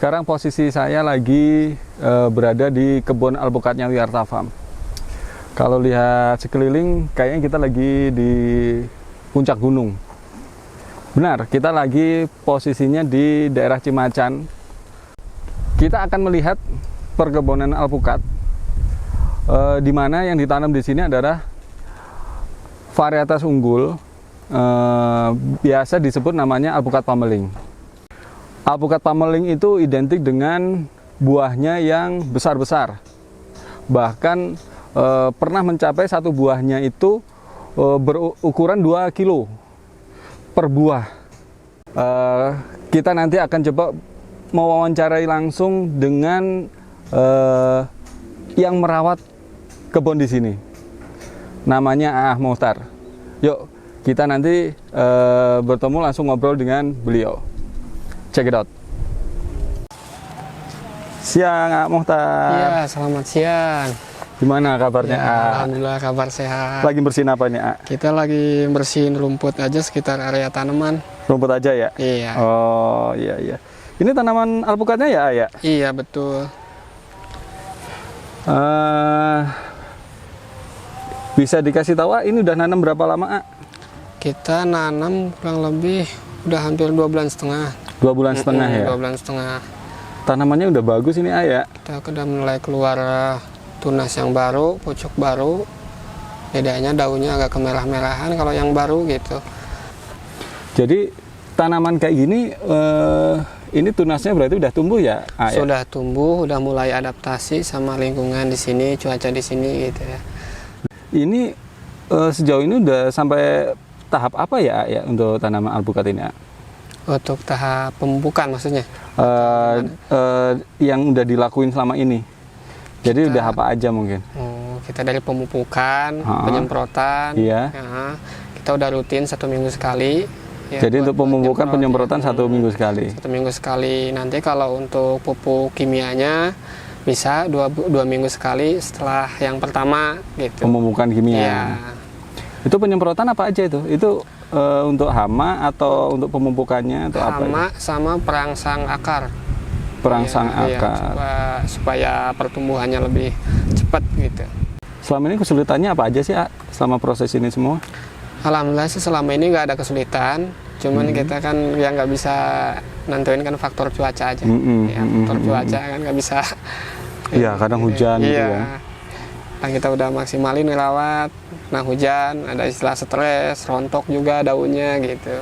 Sekarang posisi saya lagi berada di kebun alpukatnya Wiyarta Farm. Kalau lihat sekeliling, kayaknya kita lagi di puncak gunung. Benar, kita lagi posisinya di daerah Cimacan. Kita akan melihat perkebunan alpukat, di mana yang ditanam di sini adalah varietas unggul, biasa disebut namanya alpukat pameling. Alpukat pameling itu identik dengan buahnya yang besar-besar. Bahkan pernah mencapai satu buahnya itu berukuran 2 kilo per buah. Kita nanti akan coba mewawancarai langsung dengan yang merawat kebun di sini. Namanya Ah Mohtar. Yuk, kita nanti bertemu langsung ngobrol dengan beliau. Check it out. Siang, Ah Mohtar. Iya, selamat siang. Gimana kabarnya, Ya, A? alhamdulillah kabar sehat. Lagi bersihin apa nih, A? Kita lagi bersihin rumput aja sekitar area tanaman. Rumput aja ya? Iya. Oh, iya, iya. Ini tanaman alpukatnya ya, A, ya? Iya, betul. Bisa dikasih tahu, A, ini udah nanam berapa lama, A? Kita nanam kurang lebih udah hampir 2 bulan setengah. 2 bulan setengah ya? 2 bulan setengah. Tanamannya udah bagus ini, A, ya? Kita udah mulai keluar tunas yang baru, pucuk baru. Bedanya daunnya agak kemerah-merahan kalau yang baru gitu. Jadi tanaman kayak gini, ini tunasnya berarti udah tumbuh ya, A, ya? Sudah tumbuh, udah mulai adaptasi sama lingkungan di sini, cuaca di sini gitu ya. Ini sejauh ini udah sampai tahap apa ya, A, ya, untuk tanaman alpukat ini, A? Untuk tahap pemupukan maksudnya? Yang udah dilakuin selama ini. Jadi udah apa aja mungkin? Kita dari pemupukan, penyemprotan, iya. Ya, kita udah rutin 1 minggu sekali. Ya, jadi untuk pemupukan penyemprotan 1 minggu sekali. 1 minggu sekali. Nanti kalau untuk pupuk kimianya bisa 2 minggu sekali setelah yang pertama gitu. Pemupukan kimia. Ya. Itu penyemprotan apa aja itu? Itu untuk hama atau untuk pemupukannya atau apa? Hama sama perangsang akar. Perangsang iya, akar. Supaya pertumbuhannya lebih cepat gitu. Selama ini kesulitannya apa aja sih, A, selama proses ini semua? Alhamdulillah sih selama ini nggak ada kesulitan. Cuman kita kan yang nggak bisa nentuin kan faktor cuaca aja. Faktor cuaca kan nggak bisa. Iya, kadang hujan gitu ya. Nah, kita udah maksimalin ngerawat. Nah, hujan, ada istilah stres, rontok juga daunnya gitu.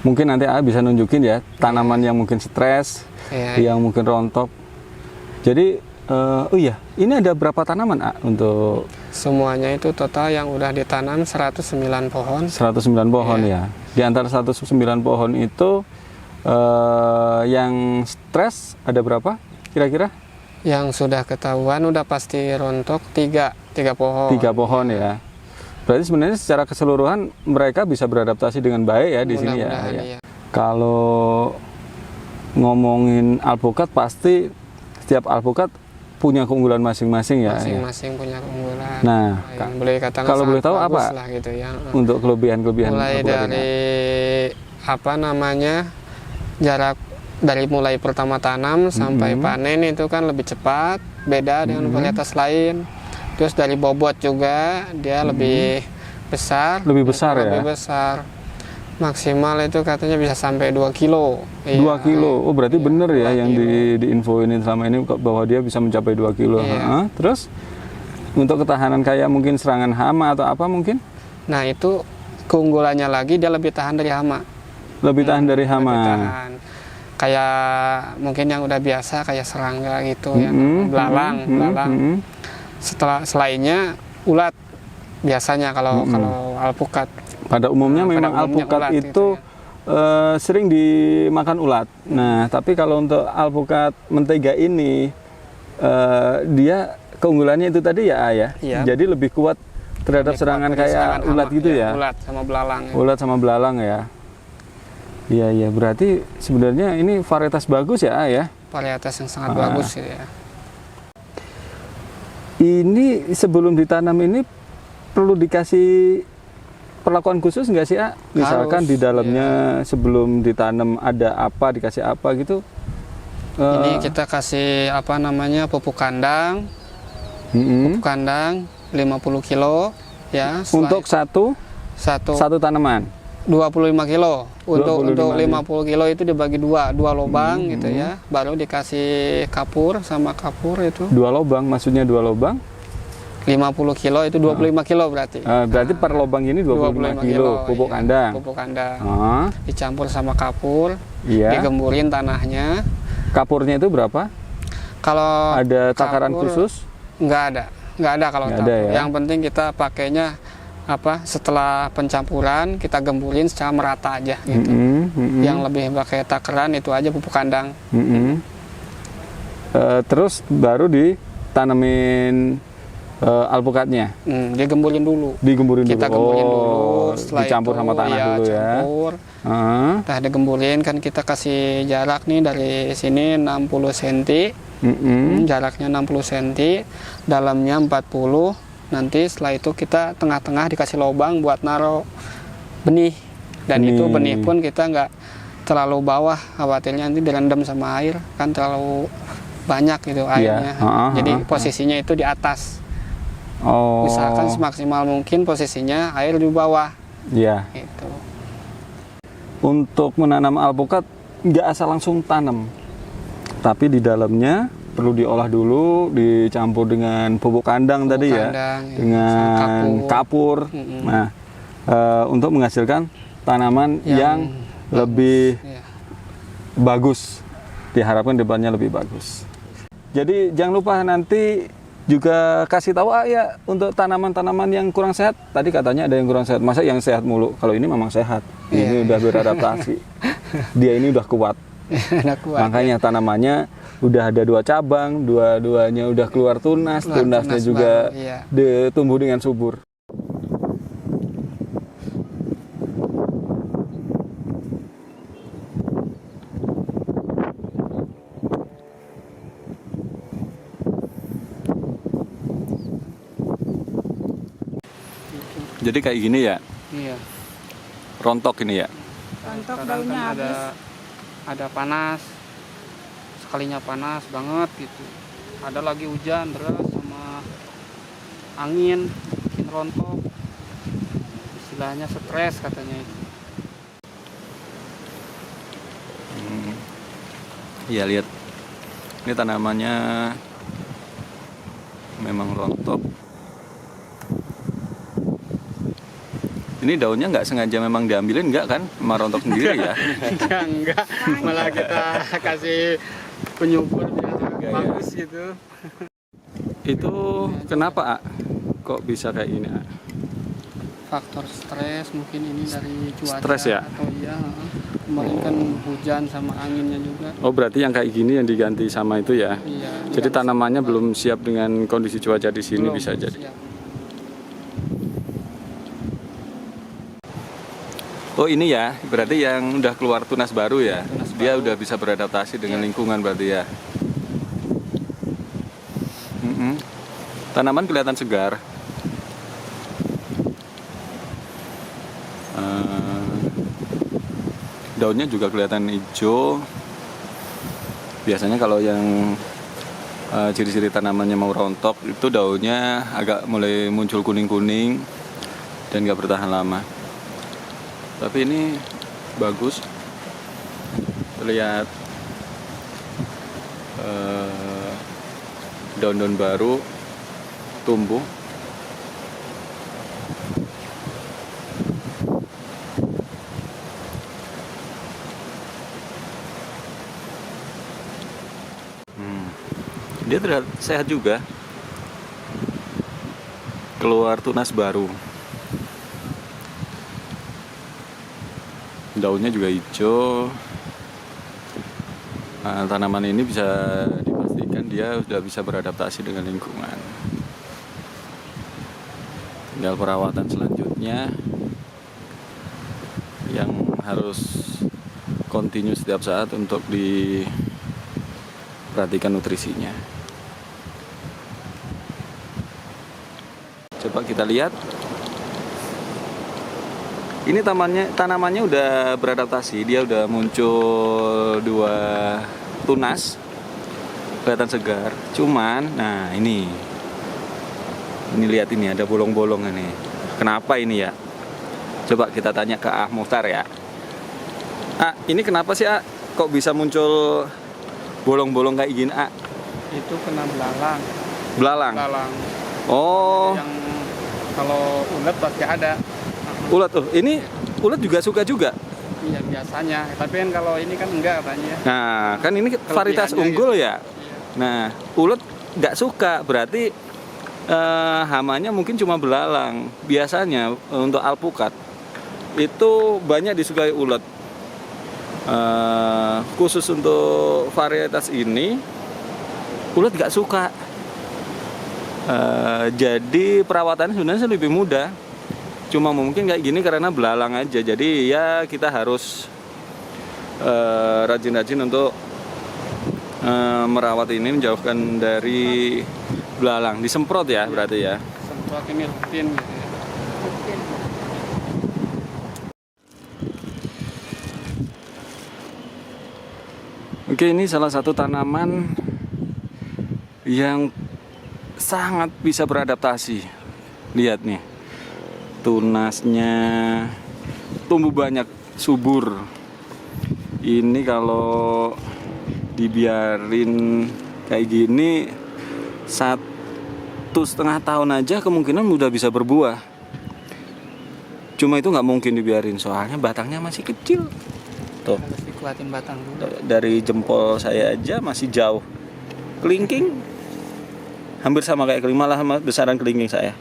Mungkin nanti A bisa nunjukin ya tanaman yang mungkin stres, yang mungkin rontok. Jadi, oh iya, ini ada berapa tanaman, A, untuk semuanya itu total yang udah ditanam 109 pohon. 109 pohon ya. Di antara 109 pohon itu yang stres ada berapa kira-kira? Yang sudah ketahuan udah pasti rontok 3 pohon. 3 pohon ya. Berarti sebenarnya secara keseluruhan mereka bisa beradaptasi dengan baik ya di sini ya. Iya. Kalau ngomongin alpukat pasti setiap alpukat punya keunggulan masing-masing ya. Masing-masing punya keunggulan. Nah, kalau boleh tahu apa lah gitu ya. untuk kelebihan-kelebihan mulai dari apa namanya jarak dari mulai pertama tanam sampai panen itu kan lebih cepat, beda dengan varietas lain. Terus dari bobot juga dia lebih besar. Lebih besar ya? Lebih besar. Maksimal itu katanya bisa sampai 2 kilo. 2 kilo? Oh berarti bener ya yang diinfoinin selama ini bahwa dia bisa mencapai 2 kilo. Iya. Terus untuk ketahanan kayak mungkin serangan hama atau apa mungkin? Nah itu keunggulannya lagi dia lebih tahan dari hama. Lebih tahan dari hama? Lebih tahan. Kayak mungkin yang udah biasa kayak serangga gitu ya, belalang. Selainnya ulat biasanya kalau alpukat. Pada umumnya memang alpukat itu sering dimakan ulat. Nah, tapi kalau untuk alpukat mentega ini dia keunggulannya itu tadi ya, Ayah. Iya. Jadi lebih kuat terhadap serangan kayak ulat gitu ya. Ulat sama belalang. Ya. Ulat sama belalang ya. Iya, berarti sebenarnya ini varietas bagus ya, Ayah. Varietas yang sangat bagus ya. Ini sebelum ditanam ini perlu dikasih perlakuan khusus nggak sih, A? Misalkan Harus, di dalamnya sebelum ditanam ada apa, dikasih apa gitu? Ini kita kasih apa namanya pupuk kandang, Mm-mm. 50 kilo ya. Untuk satu satu tanaman. 25 kilo. Untuk 25 50 kilo itu dibagi dua lubang gitu ya. Baru dikasih kapur sama kapur itu. 2 lubang, maksudnya 2 lubang? 50 kilo itu 25 kilo berarti. Berarti per lubang ini 25 kilo pupuk iya, kandang. Pupuk kandang. Ah, Dicampur sama kapur, iya. digemburin tanahnya. Kapurnya itu berapa? Kalau Ada takaran kapur, khusus? nggak ada kalau Nggak kapur. ada ya? Yang penting kita pakainya apa? Setelah pencampuran kita gemburin secara merata aja gitu. Yang lebih pakai takaran itu aja pupuk kandang. Terus baru ditanamin alpukatnya. Dia gemburin dulu. Digemburin Kita dulu. gemburin dulu. Setelah Dicampur itu, sama tanah ya, dulu ya. campur. Nah, digemburin kan kita kasih jarak nih dari sini 60 cm. Jaraknya 60 cm, dalamnya 40. Nanti setelah itu kita tengah-tengah dikasih lubang buat naro benih. Dan itu benih pun kita nggak terlalu bawah, khawatirnya nanti direndam sama air, kan terlalu banyak gitu airnya. Jadi posisinya itu di atas. Usahakan semaksimal mungkin posisinya air di bawah. Iya. Gitu. Untuk menanam alpukat nggak asal langsung tanam, tapi di dalamnya perlu diolah dulu, dicampur dengan pupuk kandang tadi ya, dengan kapur. Nah, untuk menghasilkan tanaman yang lebih bagus, diharapkan depannya lebih bagus. Jadi jangan lupa nanti juga kasih tahu ya untuk tanaman-tanaman yang kurang sehat. Tadi katanya ada yang kurang sehat, masa yang sehat mulu? Kalau ini memang sehat, ini udah beradaptasi, dia ini udah kuat. Makanya tanamannya udah ada 2 cabang, dua-duanya udah keluar tunas, tunasnya juga tumbuh dengan subur. Jadi kayak gini ya? Iya. Rontok ini ya? Rontok daunnya habis. Ada panas, sekalinya panas banget gitu. Ada lagi hujan deras sama angin, bikin rontok. Istilahnya stres katanya itu. Iya, lihat. Ini tanamannya memang rontok. Ini daunnya nggak sengaja memang diambilin nggak kan? Sama rontok sendiri ya? Enggak, malah kita kasih penyubur biar bagus gitu. Itu kenapa, A? Kok bisa kayak gini, A? Faktor stres mungkin ini dari cuaca. Stres ya? Atau iya, kemarin kan hujan sama anginnya juga. Oh, berarti yang kayak gini yang diganti sama itu ya? Iya. Jadi tanamannya belum siap dengan kondisi cuaca di sini, Belum bisa jadi. siap. Oh, ini ya, berarti yang udah keluar tunas baru ya? Dia udah bisa beradaptasi dengan lingkungan berarti ya? Tanaman kelihatan segar. Daunnya juga kelihatan hijau. Biasanya kalau yang ciri-ciri tanamannya mau rontok itu daunnya agak mulai muncul kuning-kuning dan gak bertahan lama. Tapi ini bagus, terlihat daun-daun baru tumbuh. Dia terlihat sehat juga, keluar tunas baru. Daunnya juga hijau. Nah, tanaman ini bisa dipastikan dia sudah bisa beradaptasi dengan lingkungan. Tinggal perawatan selanjutnya yang harus kontinu setiap saat untuk diperhatikan nutrisinya. Coba kita lihat Ini tanamannya udah beradaptasi, dia udah muncul 2 tunas, kelihatan segar. Cuman, nah ini lihat ini ada bolong-bolong ini. Kenapa ini ya? Coba kita tanya ke Ah Muhtar ya. Ah, ini kenapa sih Ah? Kok bisa muncul bolong-bolong kayak gini Ah? Itu kena belalang. Belalang. Belalang. Oh. Yang kalau ulet pasti ada. Ulat tuh, ini ulat juga suka juga. Iya biasanya, tapi kan kalau ini kan enggak katanya. Nah, kan ini varietas unggul ya. Nah, ulat nggak suka, berarti hamanya mungkin cuma belalang. Biasanya untuk alpukat itu banyak disukai ulat. Khusus untuk varietas ini, ulat nggak suka. Jadi perawatannya sebenarnya lebih mudah. Cuma mungkin kayak gini karena belalang aja. Jadi ya kita harus rajin-rajin untuk merawat ini, menjauhkan dari belalang. Disemprot ya berarti ya. Semprot ini rutin gitu ya. Oke, ini salah satu tanaman yang sangat bisa beradaptasi. Lihat nih, tunasnya tumbuh banyak, subur. Ini kalau dibiarin kayak gini 1,5 tahun aja kemungkinan udah bisa berbuah. Cuma itu nggak mungkin dibiarin, soalnya batangnya masih kecil. Tuh, Harus dikuatin batang dulu. dari jempol saya aja masih jauh. Kelingking hampir sama kayak kelingking, malah besaran kelingking saya.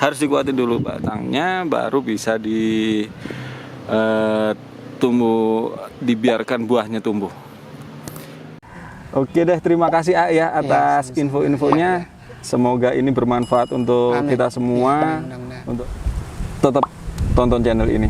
Harus dikuatin dulu batangnya, baru bisa dibiarkan buahnya tumbuh. Oke deh, terima kasih A ya atas info-infonya. Semoga ini bermanfaat untuk Amin. kita semua. Mudah-mudahan. Untuk tetap tonton channel ini.